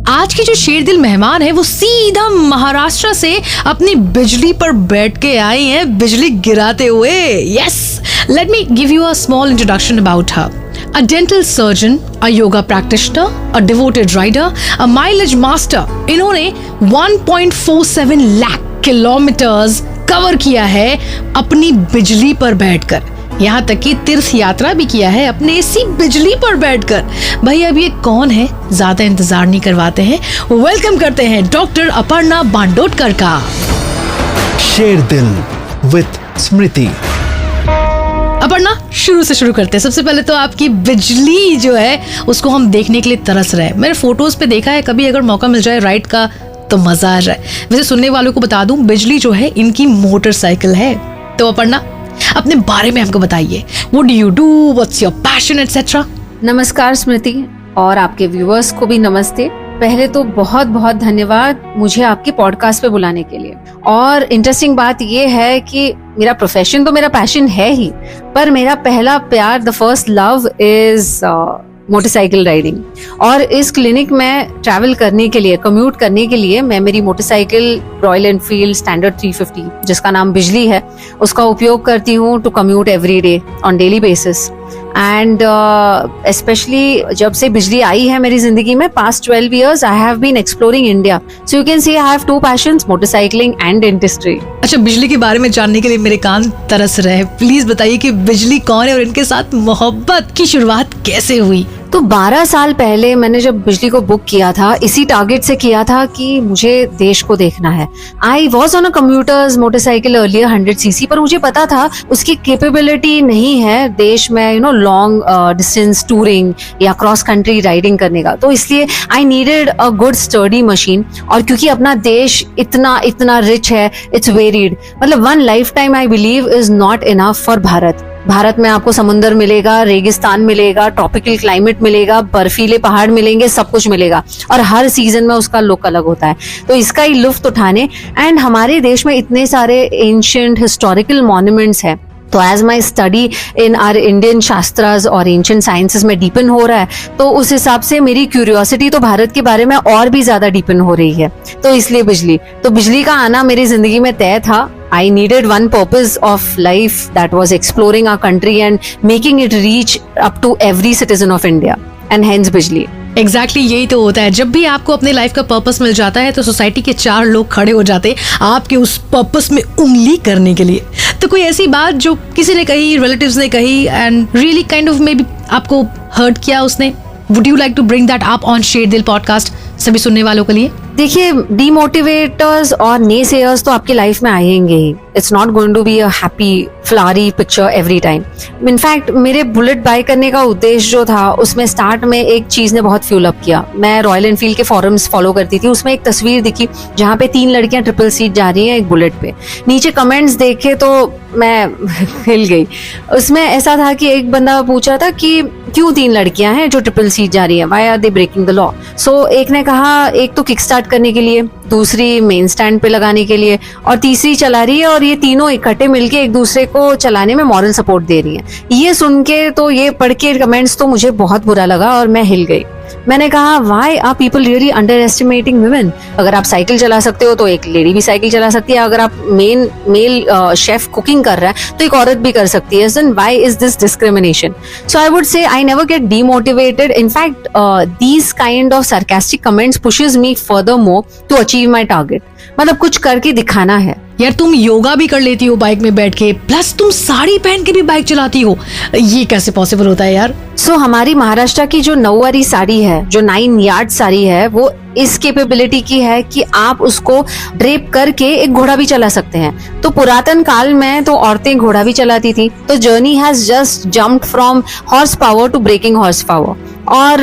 आज के जो शेरदिल मेहमान है वो सीधा महाराष्ट्र से अपनी बिजली पर बैठ के आई हैं, बिजली गिराते हुए। Yes, let me give you a small introduction about her. A dental surgeon, a yoga practitioner, a devoted rider, a mileage master. इन्होंने 1.47 लाख किलोमीटर्स कवर किया है अपनी बिजली पर बैठकर। यहाँ तक कि तीर्थ यात्रा भी किया है अपने इसी बिजली पर बैठकर। भाई अब ये कौन है, ज्यादा इंतजार नहीं करवाते हैं, वेलकम करते हैं डॉक्टर अपर्णा बांडोडकर का शेरदिल विद स्मृति। अपर्णा, शुरू से शुरू करते हैं। सबसे पहले तो आपकी बिजली जो है उसको हम देखने के लिए तरस रहे हैं। मैंने फोटोज पे देखा है, कभी अगर मौका मिल जाए राइड का तो मजा आ जाए। वैसे सुनने वालों को बता दूं, बिजली जो है इनकी मोटरसाइकिल है। तो अपर्णा, अपने बारे में हमको बताइए, what do you do, what's your passion etcetera. नमस्कार स्मृति, और आपके व्यूअर्स को भी नमस्ते। पहले तो बहुत बहुत धन्यवाद मुझे आपके पॉडकास्ट पे बुलाने के लिए। और इंटरेस्टिंग बात ये है कि मेरा प्रोफेशन तो मेरा पैशन है ही, पर मेरा पहला प्यार, the first love is motorcycle riding. और इस क्लिनिक में ट्रैवल करने के लिए, कम्यूट करने के लिए मैं मेरी मोटरसाइकिल रॉयल एनफील्ड स्टैंडर्ड 350 जिसका नाम बिजली है, उसका उपयोग करती हूँ to commute every day on daily basis. And specially जब से बिजली आई है मेरी जिंदगी में, past 12 years I have been exploring India. So you can see I have two passions, motorcycling and dentistry. अच्छा, बिजली के बारे में जानने के लिए मेरे कान तरस रहे हैं। प्लीज बताइए कि बिजली कौन है और इनके साथ मोहब्बत की शुरुआत कैसे हुई। तो 12 साल पहले मैंने जब बिजली को बुक किया था, इसी टारगेट से किया था कि मुझे देश को देखना है। I was on a commuters motorcycle earlier 100cc, पर मुझे पता था उसकी कैपेबिलिटी नहीं है देश में लॉन्ग डिस्टेंस टूरिंग या क्रॉस कंट्री राइडिंग करने का। तो इसलिए I needed a good sturdy machine. और क्योंकि अपना देश इतना इतना रिच है, इट्स वेरिड, मतलब one life time I believe is not enough for Bharat. Bharat में आपको समुंदर मिलेगा, रेगिस्तान मिलेगा, ट्रॉपिकल क्लाइमेट मिलेगा, बर्फीले पहाड़ मिलेंगे, सब कुछ मिलेगा, और हर सीजन में उसका लुक अलग होता है। तो इसका ही लुत्फ उठाने, एंड हमारे देश में इतने सारे एंशिएंट हिस्टोरिकल मॉन्यूमेंट्स हैं। तो as my study in our Indian शास्त्रास और एंशिएंट साइंसेस में डीपन हो रहा है, तो उस हिसाब से मेरी क्यूरियोसिटी तो भारत के बारे में और भी ज्यादा डीपन हो रही है। तो इसलिए बिजली का आना मेरी जिंदगी में तय था। I needed one purpose of life, that was exploring our country and making it reach up to every citizen of India, and hence बिजली। एग्जैक्टली यही तो होता है, जब भी आपको अपने लाइफ का पर्पस मिल जाता है तो सोसाइटी के 4 लोग खड़े हो जाते हैं आपके उस पर्पस में उंगली करने के लिए। तो कोई ऐसी बात जो किसी ने कही, रिलेटिव्स ने कही, and really kind of may be आपको हर्ट किया उसने, would you like to bring that up on Sherdil podcast सभी सुनने वालों के लिए? देखिए, डीमोटिवेटर्स और नेसेयर्स तो आपकी लाइफ में आएंगे ही। It's not going to be a happy flowery picture every time. In fact मेरे बुलेट बाय करने का उद्देश्य जो था, उसमें स्टार्ट में एक चीज ने बहुत फ्यूल अप किया। मैं रॉयल एनफील्ड के फॉरम्स फॉलो करती थी, उसमें एक तस्वीर दिखी जहाँ पे 3 लड़कियां ट्रिपल सीट जा रही हैं एक बुलेट पे। नीचे कमेंट्स देखे तो मैं हिल गई। उसमें ऐसा था कि एक बंदा पूछ रहा था कि क्यों 3 लड़कियां हैं जो ट्रिपल सीट जा रही हैं, why are they breaking the law. So एक ने कहा, एक तो किक स्टार्ट करने के लिए, दूसरी मेन स्टैंड पे लगाने के लिए, और तीसरी चला रही है, और ये तीनों इकट्ठे मिलके एक दूसरे को चलाने में मॉरल सपोर्ट दे रही हैं। ये सुन के, तो ये पढ़ के कमेंट्स तो मुझे बहुत बुरा लगा और मैं हिल गई। मैंने कहा, why are people really underestimating women? अगर आप साइकिल चला सकते हो तो एक लेडी भी साइकिल चला सकती है। अगर आप मेल शेफ कुकिंग कर रहा है तो एक औरत भी कर सकती है। Then why is this discrimination? So I would say I never get demotivated. In fact these kind of sarcastic comments pushes me furthermore to achieve my target. मतलब कुछ करके दिखाना है। यार, तुम योगा भी कर लेती हो बाइक में बैठ के, प्लस तुम साड़ी पहन के भी बाइक चलाती हो, ये कैसे पॉसिबल होता है यार? सो हमारी महाराष्ट्र की जो 9 वारी साड़ी है, जो 9 यार्ड साड़ी है, वो इस कैपेबिलिटी की है कि आप उसको ड्रेप करके एक घोड़ा भी चला सकते हैं। तो पुरातन काल में तो औरतें घोड़ा भी चलाती थी। तो journey has just jumped from horse power to breaking horse power. और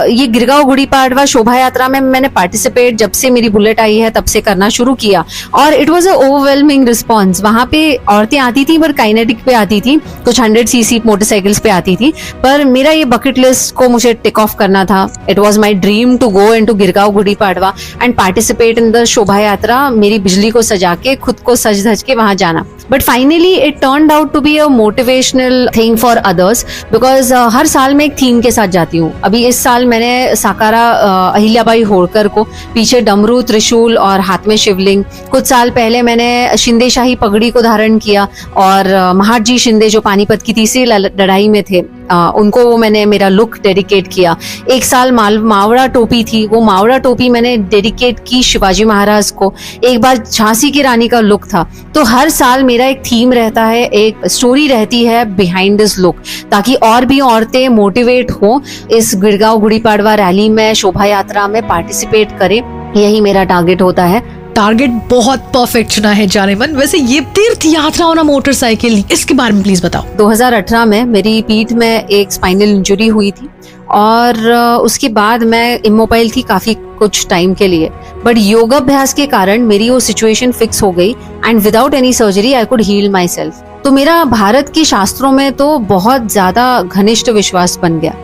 ये गिरगांव गुड़ी पाड़वा शोभा यात्रा में मैंने पार्टिसिपेट जब से मेरी बुलेट आई है तब से करना शुरू किया, और it was a overwhelming response. वहां पे औरतें आती थी, पर काइनेटिक पे आती थी, कुछ 100cc मोटरसाइकिल्स पे आती थी। पर मेरा ये बकेट लिस्ट को मुझे टिक ऑफ करना था। It was my dream to go into Girgaon Gudi Padwa and participate in the Shobha Yatra, मेरी बिजली को सजा के खुद को सज धज के वहां जाना. But finally it turned out to be a motivational thing for others, because हर साल मैं एक थीम के साथ जाती हूँ. अभी इस साल मैंने साकारा अहिल्याबाई होळकर को, पीछे डमरू, त्रिशूल और हाथ में शिवलिंग. कुछ साल पहले मैंने शिंदे शाही पगड़ी को धारण किया और महादजी शिंदे जो पानीपत की तीसरी लड़ाई में थे उनको वो मैंने मेरा लुक डेडिकेट किया. एक साल मावड़ा टोपी थी, वो मावड़ा टोपी मैंने डेडिकेट की शिवाजी महाराज को. एक बार झांसी की रानी का लुक था. तो हर साल मेरा एक थीम रहता है, एक स्टोरी रहती है बिहाइंड दिस लुक, ताकि और भी औरतें मोटिवेट हो, इस गिरगांव गुड़ी पाड़वा रैली में, शोभा यात्रा में पार्टिसिपेट करें. यही मेरा टारगेट होता है. टारगेट बहुत परफेक्ट चुना है जानेमन. वैसे ये तीर्थ यात्रा होना मोटरसाइकिल, इसके बारे में प्लीज बताओ. 2018 में मेरी पीठ में एक स्पाइनल इंजरी हुई थी और उसके बाद मैं इमोबाइल थी काफी कुछ टाइम के लिए. बट योगाभ्यास के कारण मेरी वो सिचुएशन फिक्स हो गई and without any surgery I could heal myself. तो मेरा भारत के शास्त्रों में तो बहुत ज्यादा घनिष्ठ विश्वास बन गया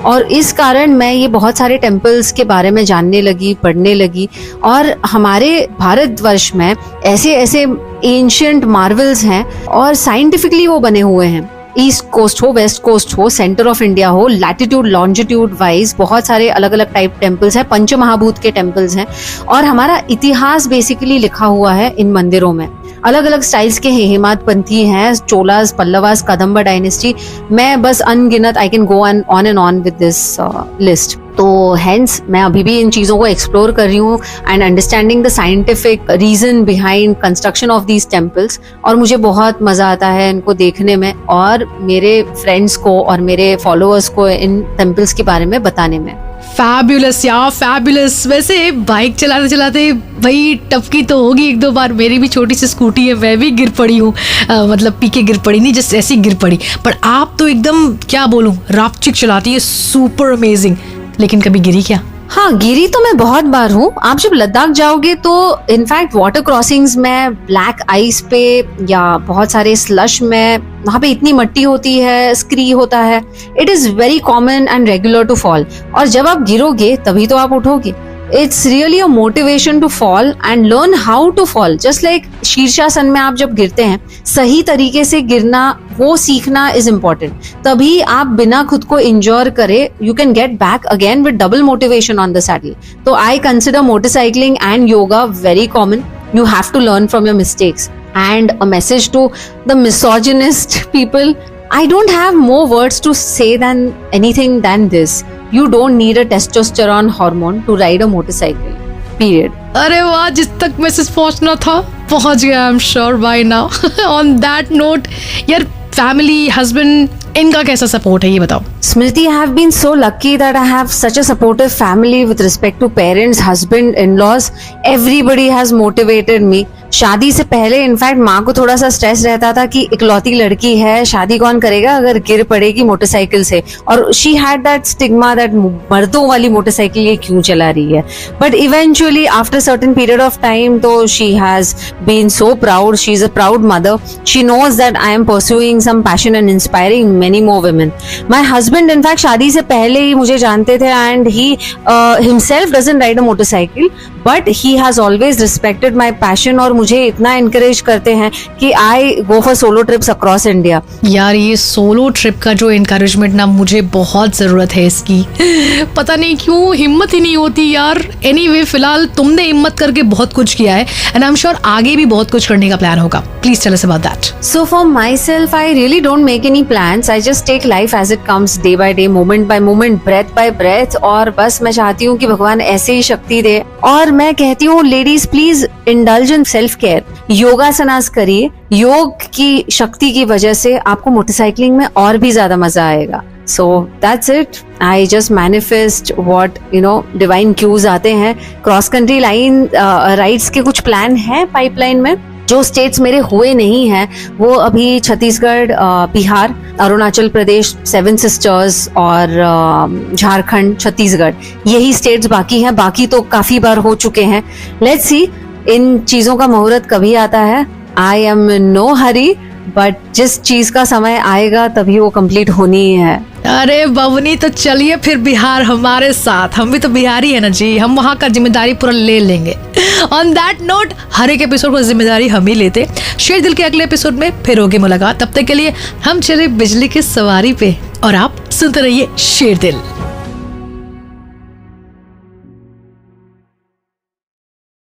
और इस कारण मैं ये बहुत सारे टेम्पल्स के बारे में जानने लगी, पढ़ने लगी. और हमारे भारतवर्ष में ऐसे ऐसे एंशिएंट मार्वल्स हैं और साइंटिफिकली वो बने हुए हैं. ईस्ट कोस्ट हो, वेस्ट कोस्ट हो, सेंटर ऑफ इंडिया हो, लैटिट्यूड लॉन्जिट्यूड वाइज बहुत सारे अलग अलग टाइप टेम्पल्स हैं. पंच महाभूत के टेम्पल्स हैं और हमारा इतिहास बेसिकली लिखा हुआ है इन मंदिरों में. अलग अलग स्टाइल्स के हेमाद पंथी हैं, चोलास, पल्लवास, कदम्बा डायनेस्टी. मैं बस अनगिनत, I can go on and on with this list. तो हेंस मैं अभी भी इन चीजों को एक्सप्लोर कर रही हूँ and understanding the scientific reason behind construction of these temples. और मुझे बहुत मजा आता है इनको देखने में और मेरे फ्रेंड्स को और मेरे फॉलोअर्स को इन टेम्पल्स के बारे में बताने में. फैबुलस यार, फैबुलस. वैसे बाइक चलाते चलाते भाई टपकी तो होगी एक दो बार. मेरी भी छोटी सी स्कूटी है, मैं भी गिर पड़ी हूँ. मतलब पी के गिर पड़ी नहीं, जस्ट ऐसी गिर पड़ी. पर आप तो एकदम क्या बोलूं, रापचिक चलाती है, सुपर अमेजिंग. लेकिन कभी गिरी क्या? हाँ, गिरी तो मैं बहुत बार हूँ. आप जब लद्दाख जाओगे तो इनफैक्ट वाटर क्रॉसिंग्स में ब्लैक आइस पे या बहुत सारे स्लश में वहाँ पे इतनी मट्टी होती है, स्क्री होता है. It is very common and regular to fall. और जब आप गिरोगे तभी तो आप उठोगे. It's really a motivation to fall and learn how to fall. Just like शीर्षासन में आप जब गिरते हैं, सही तरीके से गिरना, वो सीखना is important. तभी आप बिना खुद को इंजोर करे, you can get back again with double motivation on the saddle. तो I consider motorcycling and yoga very common. You have to learn from your mistakes. And a message to the misogynist people, I don't have more words to say than anything than this. You don't need a testosterone hormone to ride a motorcycle. Period. अरे वाह, जिस तक message पहुंचना था पहुंच गया. I am sure by now. On that note यार, family, husband, इनका कैसा सपोर्ट है ये बताओ. Smriti, I have been so lucky that I have such a supportive family with respect to parents, husband, in-laws. Everybody has motivated me. शादी से पहले in fact माँ को थोड़ा सा स्ट्रेस रहता था कि इकलौती लड़की है, शादी कौन करेगा अगर गिर पड़ेगी मोटरसाइकिल से. और she had that stigma that मर्दों वाली मोटरसाइकिल ये क्यों चला रही है. But eventually after certain period of time तो she has been so proud. She is a proud mother. She knows that I am pursuing some passion and inspiring many more women. My husband in fact शादी से पहले ही मुझे जानते थे and he himself doesn't ride a motorcycle but he has always respected my passion और मुझे इतना encourage करते हैं कि I go for solo trips across India. यार ये सोलो ट्रिप का जो encouragement ना, मुझे बहुत जरूरत है इसकी. पता नहीं क्यों हिम्मत ही नहीं होती यार. Anyway, फिलहाल तुमने हिम्मत करके बहुत कुछ किया है and I'm sure आगे भी बहुत कुछ करने का प्लान होगा. Please tell us about that. So for myself, I really don't make any plans. I just take life as it comes, day by day, moment by moment, breath by breath. और बस मैं चाहती हूँ कि भगवान ऐसे ही शक्ति दे. और मैं कहती हूँ ladies please indulge in self care. योगासनास करिए. योग की शक्ति की वजह से आपको मोटरसाइकिलिंग में और भी ज्यादा मजा आएगा. So that's it. I just manifest what divine cues आते हैं. क्रॉस कंट्री लाइन राइड्स के कुछ प्लान है पाइपलाइन में. जो स्टेट्स मेरे हुए नहीं हैं वो अभी छत्तीसगढ़, बिहार, अरुणाचल प्रदेश, सेवन सिस्टर्स और झारखंड, छत्तीसगढ़, यही स्टेट्स बाकी हैं. बाकी तो काफी बार हो चुके हैं. लेट्स सी इन चीजों का मुहूर्त कभी आता है. I am in no hurry, but जिस चीज का समय आएगा तभी वो कंप्लीट होनी ही है. अरे बवनी, तो चलिए फिर बिहार हमारे साथ, हम भी तो बिहारी है ना जी, हम वहाँ का जिम्मेदारी पूरा ले लेंगे। ऑन दैट नोट, हर एक एपिसोड को जिम्मेदारी हम ही लेते। शेर दिल के अगले एपिसोड में फिर होगी मुलाकात, तब तक के लिए हम चले बिजली की सवारी पे और आप सुनते रहिए शेर दिल।